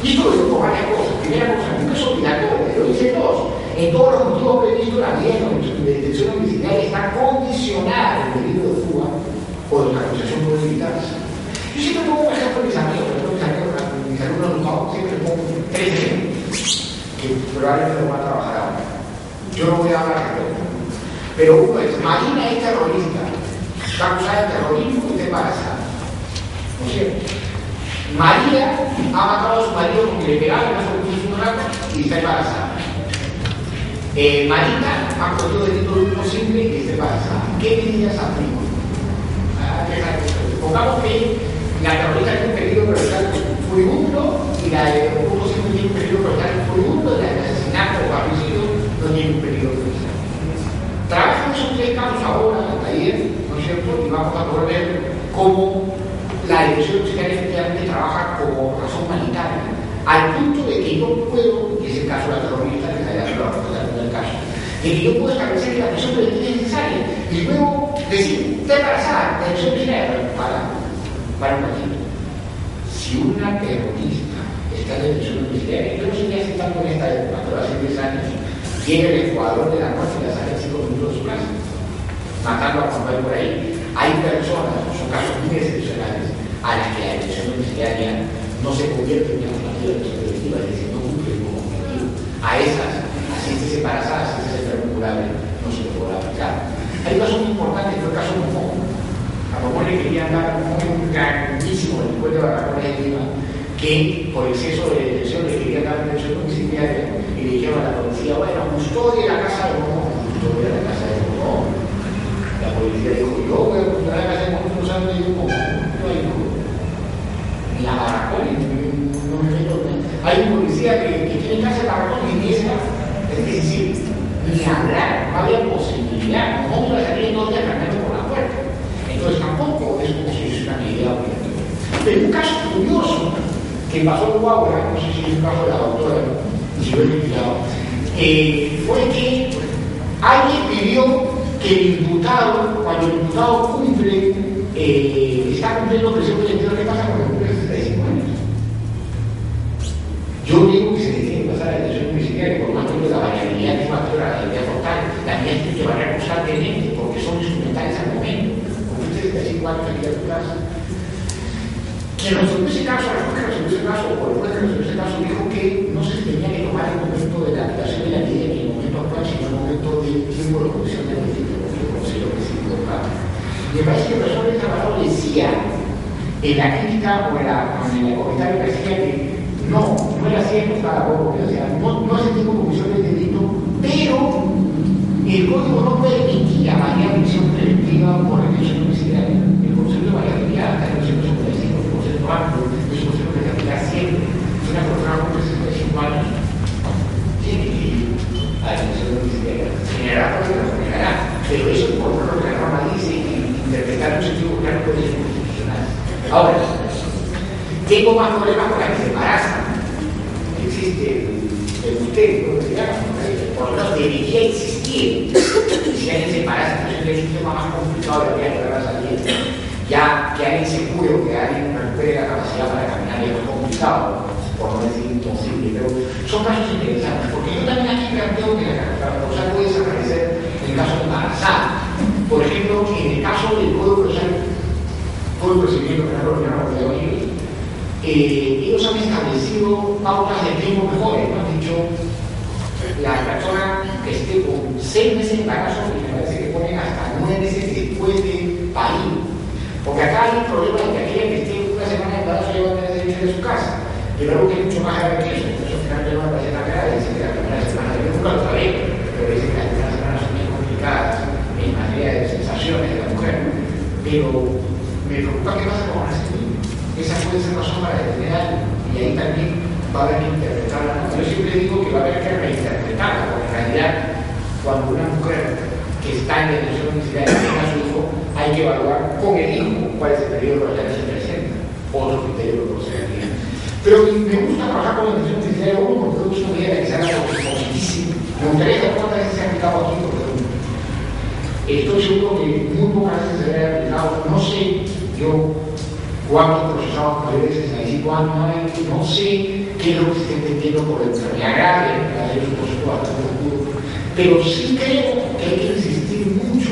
Y esto lo digo por varias cosas. Primera cosa, nunca es obligatorio, lo dicen todos. En todos los motivos previstos, la medida de detención domiciliaria está condicionada al peligro de fuga o de la acusación puede evitarse. Yo siempre pongo un ejemplo de mis amigos, mis alumnos siempre les pongo 3 ejemplos que probablemente lo van a trabajar ahora. Yo no voy a hablar de todo. Pero uno es, Marina es terrorista, está acusada de terrorismo y está embarazada. ¿No es cierto? María ha matado a su marido porque le pegaba, no se lo puso un rato y está embarazada. Marita ha cometido delito de uso simple y está embarazada. ¿Qué medidas aplican? Pongamos que la terrorista tiene un peligro personal furibundo y la de uso simple tiene un peligro personal furibundo y la de asesinato o parricidio no tiene un peligro personal. Trabajan esos 3 casos ahora en el taller, ¿no es cierto? Y vamos a poder ver cómo la dirección domiciliaria efectivamente trabaja como razón humanitaria, al punto de que yo puedo, que es el caso de la terrorista, que se haya hablado del caso, de que yo puedo establecer que la prisión preventiva es necesaria y luego decir, está embarazada, la dirección domiciliaria para un ratito. Si una terrorista está en la dirección domiciliaria, yo no sé qué hace tanto en esta época, pero hace 10 años, llega el escuadrón de la noche y la saca en 5 minutos de su casa, matando a Juan por ahí. Hay personas, son casos muy excepcionales, a las que la dirección domiciliaria no se convierte en una alternativa de prisión preventiva, es decir, no cumple como objetivo. A esas, así estés embarazada, así estés enfermurable, no se le podrá aplicar. Hay un caso muy importante, que fue el caso de Momón. A Momón le querían dar un grandísimo después de Barracón de Lima, que por exceso de detención le querían dar una dirección domiciliaria y le dijeron a la policía, bueno, custodie la casa de Momón, custodie la casa de Momón. La policía dijo, yo voy a custodiar la casa de Momón, no saben de Momón, no hay duda. Ni la Barracón, no me meto. Hay un policía que tiene casa de Barracón y ni esa, es decir, ni hablar, no había posibilidad, no iba a salir en 2 días caminando por la puerta. Entonces tampoco es como si es una medida obligatoria. Pero un caso curioso que pasó en Guaura, no sé si es un caso de la doctora, si lo he investigado, fue que alguien pidió que el imputado, cuando el imputado cumple, está cumpliendo presión preventiva, ¿qué pasa cuando cumple 65 años? Yo digo que se le tiene que pasar a la detención domiciliaria, por más que la variabilidad es mayor a la idea total, también tiene que variar constantemente, porque son instrumentales al momento. Cumpliste 75 años aquí a tu casa. Quien resolvió ese caso, la juez que resolvió ese caso, o el juez que resolvió ese caso, dijo que no se tenía que tomar el momento de la aplicación de la ley en el momento actual, sino el momento de tiempo de comisión del delito, porque lo considero que es importante. Me parece que el profesor de Salvador decía en la crítica o en el comentario que decía que no era cierto, estaba poco, o sea, no es el tiempo de comisión del delito, pero el código no permitía variar prisión preventiva por detención domiciliaria. El concepto de variabilidad hasta el 1955, el concepto amplio, es un concepto que se aplica siempre. Si una persona cumple 65 años, tiene que ir a la detención domiciliaria. Generará porque lo generará, pero eso es por lo que la norma dice y interpretar un sentido claro puede ser constitucional. Ahora, tengo más problemas con la que se embarazan. Existe el misterio, por lo menos debería existir. Si alguien se embaraza, entonces es un tema más complicado de la que va a salir. Ya que alguien se cure o que alguien recupere la capacidad para caminar es más complicado, por no decir imposible, pero son casos interesantes, porque yo también aquí planteo que la causal puede desaparecer en el caso de embarazada. Por ejemplo, en el caso del código procedimiento penal ordinario de hoy, ellos han establecido pautas de tiempo mejores, ¿no? Han dicho, la persona que esté con 6 meses de embarazo, y me parece que ponen hasta 9 meses después de parir. Porque acá hay un problema de que aquella que esté una semana de embarazo lleva 9 meses de irse de su casa. Pero algo que es mucho más grave que eso, por eso finalmente no me parece tan grave, dice que la primera semana, yo nunca lo sabía, pero dice que las primeras semanas son bien complicadas en materia de sensaciones de la mujer. Pero me preocupa qué pasa con las niñas. Esa puede ser razón para detener algo, y ahí también va a haber que interpretarla. Yo siempre digo que va a haber que reinterpretarla, porque en realidad, cuando una mujer que está en detención domiciliaria tenga a su hijo, hay que evaluar con el hijo cuál es el periodo de la que se presenta, otro criterio de procedimiento. Pero me gusta trabajar con la detención domiciliaria 1 porque es una medida que se haga positísimo. Me gustaría saber cuántas veces se ha aplicado aquí, porque estoy seguro que muy pocas veces se ha aplicado, no sé, yo cuántos procesados mayores están ahí, cuántos no hay, no sé qué es lo que se está entendiendo por enfermedad grave, es un proceso bastante oscuro, pero sí creo que hay que insistir mucho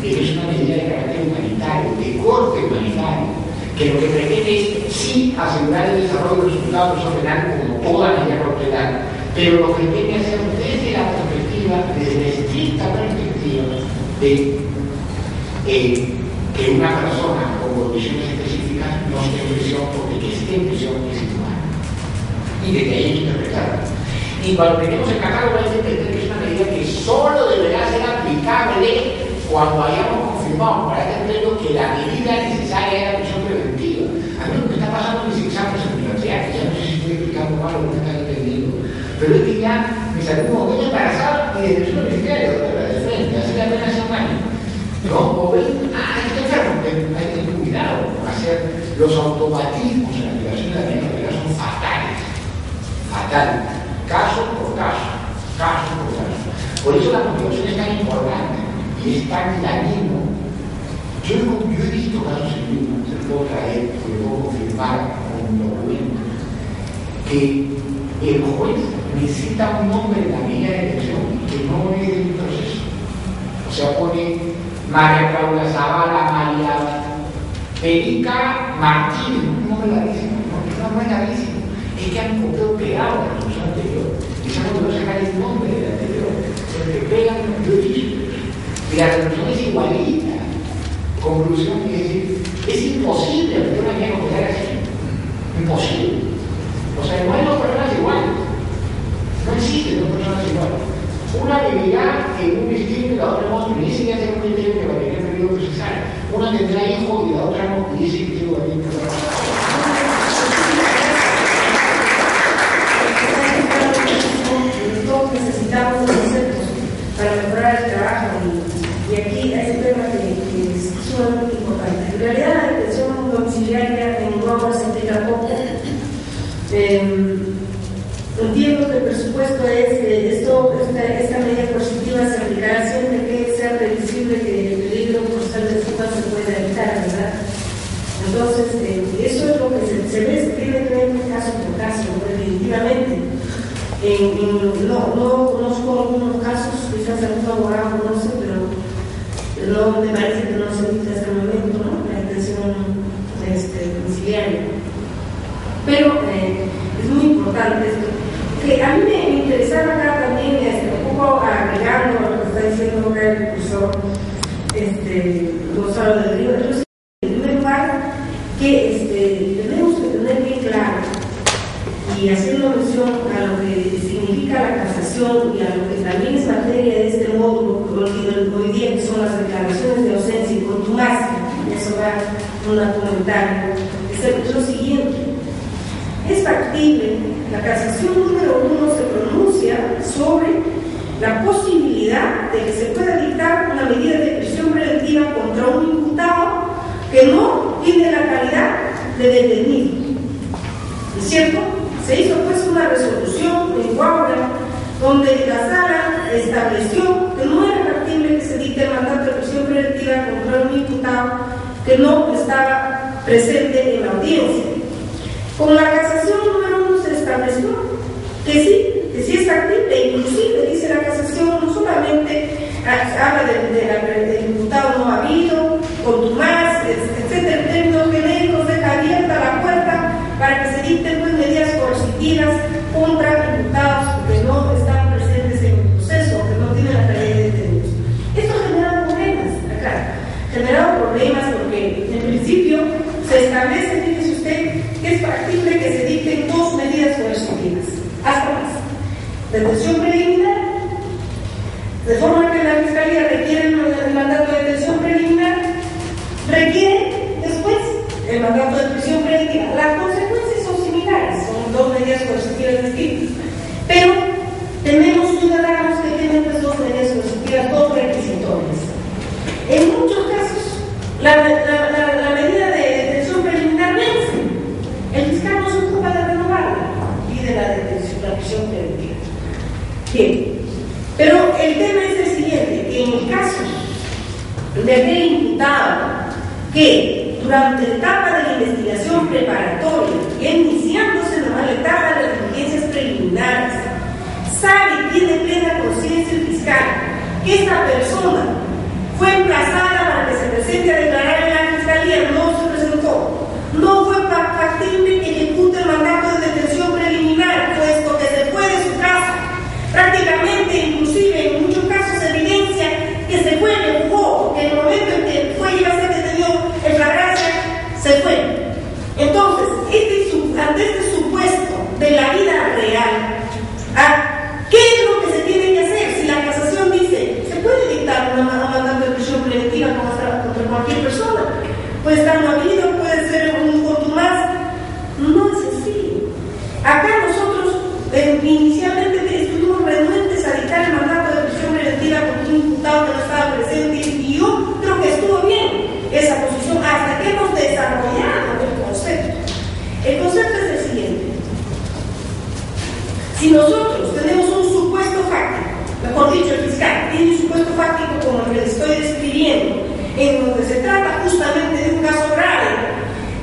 en que es una medida de carácter humanitario, de corte humanitario, que lo que pretende es sí asegurar el desarrollo del resultado penal como toda medida cautelar, pero lo que pretende hacer desde la perspectiva, desde la estricta perspectiva de que una persona con condiciones específicas no esté en prisión, porque que esté en prisión es inhumano. Y desde ahí hay que interpretarlo. Y cuando tenemos el catálogo hay que entender que es una medida que solo deberá ser aplicable cuando hayamos confirmado para este pleno que la medida necesaria es la prisión preventiva. A mí lo que está pasando en mis exámenes en la universidad, que ya no sé si estoy explicando mal o no me están entendiendo, pero es que ya me salió un momento embarazada y de prisión universitaria, de frente, hace apenas un año. ¿No? O ven, está enfermo, hay que tener cuidado con hacer los automatismos en la aplicación de la medida son fatales. Fatal. Caso por caso. Caso por caso. Por eso la motivación es tan importante y es tan dañino. Yo he visto casos en vivo, se lo puedo traer, se lo puedo confirmar con un documento, que el juez necesita un nombre en la medida de elección que no es del proceso. O sea, pone María Paula Zavala, María Perica Martínez, un nombre larguísimo, no es larguísimo, es que han copiado pegado la resolución anterior, y se han podido sacar el nombre de la anterior, se le pegan los dichos, y la resolución es igualita. Conclusión, es decir, es imposible que una medida cautelar así, imposible. O sea, no hay dos personas iguales, no existen dos personas iguales. Una vivirá en un distrito y la otra no, y dice que hace un criterio que va a tener periodo procesal. Una tendrá hijo y la otra no, y dice que va a tener periodo procesal. Todos necesitamos conceptos para mejorar el trabajo y aquí hay un tema que es sumamente importante. En realidad la detención domiciliaria en Guagua se aplica poco. Entiendo que el presupuesto es esta medida coercitiva se aplicará siempre que sea previsible que el peligro procesal del fiscal se pueda evitar, ¿verdad? Entonces, eso es lo que se ve, se tiene que ver caso por caso, definitivamente. No conozco algunos casos, quizás algún abogado conoce, pero no me parece que no se evita hasta el momento, ¿no? La detención domiciliaria. Pero es muy importante esto. Que a mí me interesaba acá también, un poco agregando a lo que está diciendo acá el profesor Gonzalo del Río. Entonces, en primer lugar, que tenemos que tener bien claro, y haciendo mención a lo que significa la casación y a lo que también es materia de este módulo hoy día, que son las declaraciones de ausencia y contumacia, eso va un argumentario, es lo siguiente. Es factible, la casación número 1 se pronuncia sobre la posibilidad de que se pueda dictar una medida de prisión preventiva contra un imputado que no tiene la calidad de detenido. ¿Es cierto? Se hizo pues una resolución en Guaura donde la sala estableció que no era factible que se dicte el mandato de prisión preventiva contra un imputado que no estaba presente en la audiencia. Con la casación número 1 se estableció que sí es factible, inclusive dice la casación, no solamente habla del imputado no habido, contumaz, etcétera, en términos genéricos, deja abierta la puerta para que se dicten pues, medidas coercitivas contra imputados que no están presentes en el proceso, que no tienen la calidad de detenidos. Esto ha generado problemas acá, porque en principio se establece, fíjese usted, que es factible que se dicten 2 medidas coercitivas, hasta más. Detención preliminar, de forma que la Fiscalía requiere el mandato de detención preliminar, requiere después el mandato de prisión preventiva. Las consecuencias son similares, son 2 medidas coercitivas distintas, pero tenemos ciudadanos que tienen pues 2 medidas coercitivas, 2 requisitorias. En muchos casos, la medida de detención preliminar vence. El fiscal no se ocupa de renovarla, pide la detención, la prisión preventiva. Bien, pero el tema es el siguiente, que en el caso de aquel imputado que durante la etapa de la investigación preparatoria y iniciándose nomás la etapa de las diligencias preliminares, sabe y tiene plena conciencia el fiscal que esta persona fue emplazada para que se presente a declarar en la fiscalía, no se presentó, no fue factible que ejecute el mandato de detención preliminar, puesto que se fue de su casa. Prácticamente, inclusive en muchos casos se evidencia que se fue, le jugó, porque en el momento en que fue iba a ser detenido en flagrancia, se fue. Entonces, ante este supuesto de la vida real, ¿qué es lo que se tiene que hacer? Si la casación dice, se puede dictar un mandato de prisión preventiva contra cualquier persona, puede estar no habido, puede ser un contumaz, no es así. Acá nosotros inicialmente estuvimos renuentes a dictar el mandato de prisión preventiva contra un imputado que no estaba presente, y yo creo que estuvo bien esa posición hasta que hemos desarrollado el concepto. El concepto es el siguiente: si nosotros tenemos un supuesto fáctico, mejor dicho, el fiscal tiene un supuesto fáctico como el que les estoy describiendo, en donde se trata justamente de un caso grave,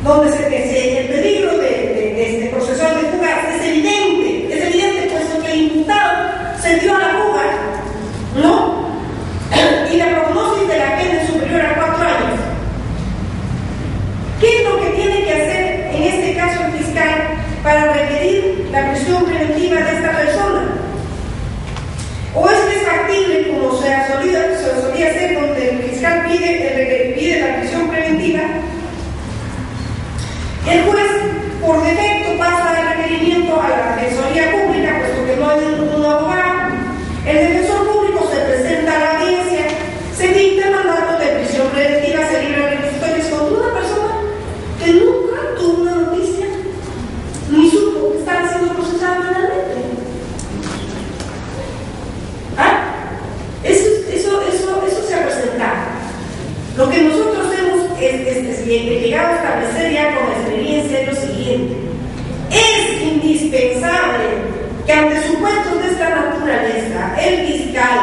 donde el peligro de este procesal de fuga es evidente, puesto que el imputado se dio a la fuga, ¿no? Y la prognosis de la pena es superior a 4 años. ¿Qué es lo que tiene que hacer en este caso el fiscal para requerir la prisión preventiva de esta persona? ¿O es que es factible, como se solía hacer, donde el fiscal pide la prisión preventiva, el juez por defecto pasa el requerimiento a la Defensoría Pública, puesto que no hay un abogado? El defensor público se presenta a la audiencia, se dicta el mandato de prisión preventiva, se libra requisitorios contra una persona que nunca tuvo una noticia ni supo que estaba siendo procesada penalmente. Eso se ha presentado. Lo que nosotros hemos llegado a establecer ya con la experiencia es lo siguiente: es indispensable que ante supuestos de esta naturaleza, el fiscal,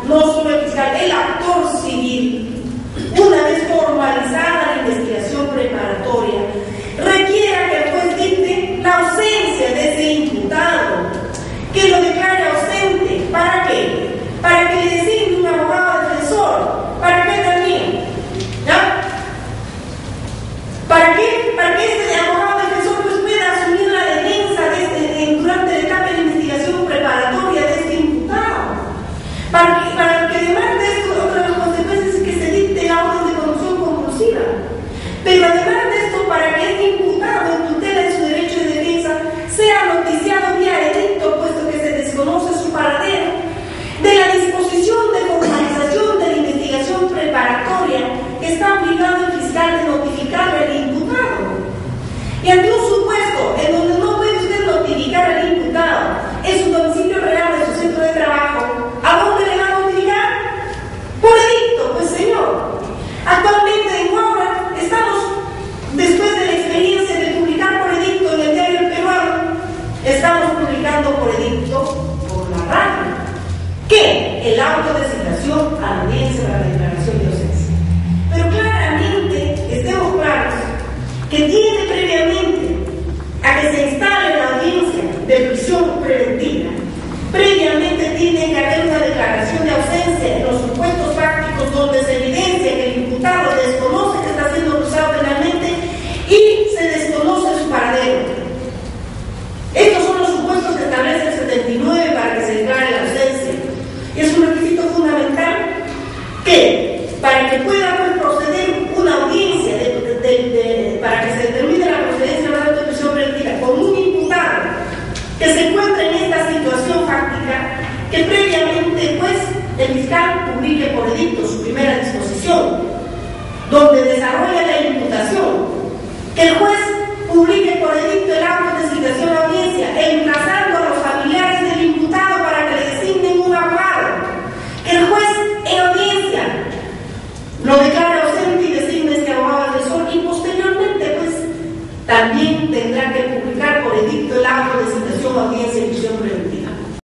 no solo el fiscal, el actor civil, una vez formalizada la investigación preparatoria, requiera que el juez dicte la ausencia de ese imputado, que lo declare ausente. ¿Para qué? Para que le designe un abogado defensor. ¿Para qué también? ¿Ya? ¿Para qué? Para que este abogado defensor pues pueda asumir la defensa durante la etapa de investigación preparatoria de este imputado. Para que además de esto, otra de las consecuencias es que se dicte la orden de conducción compulsiva. Pero además de esto, para que este imputado, en tutela de su derecho de defensa, sea noticiado vía edicto, puesto que se desconoce su paradero, de la disposición de formalización de la investigación preparatoria que está obligado el fiscal de notificar al imputado. Y ante un supuesto en donde no puede usted notificar al imputado en su domicilio real, en su centro de trabajo, ¿a dónde le va a notificar? Por edicto, pues señor. Actualmente en Guaura estamos, después de la experiencia de publicar por edicto en el diario El Peruano, estamos publicando por edicto por la radio que el auto de citación a la audiencia para la declaración de ausencia. Pero claramente, estemos claros, que tiene previamente a que se instale la audiencia de prisión preventiva, previamente tiene que haber una declaración de ausencia en los supuestos fácticos donde se evidencia que el imputado desconoce que está siendo acusado penalmente y se desconoce su paradero. Estos son los supuestos que establece el 79 para que se declare la ausencia. Y es un requisito fundamental que, para que pueda proceder una audiencia para que se determine la procedencia de la prisión preventiva con un imputado que se encuentra en esta situación fáctica, que previamente pues el fiscal publique por edicto su primera disposición, donde desarrolla la imputación, que el juez publique por edicto el acto de citación a audiencia, el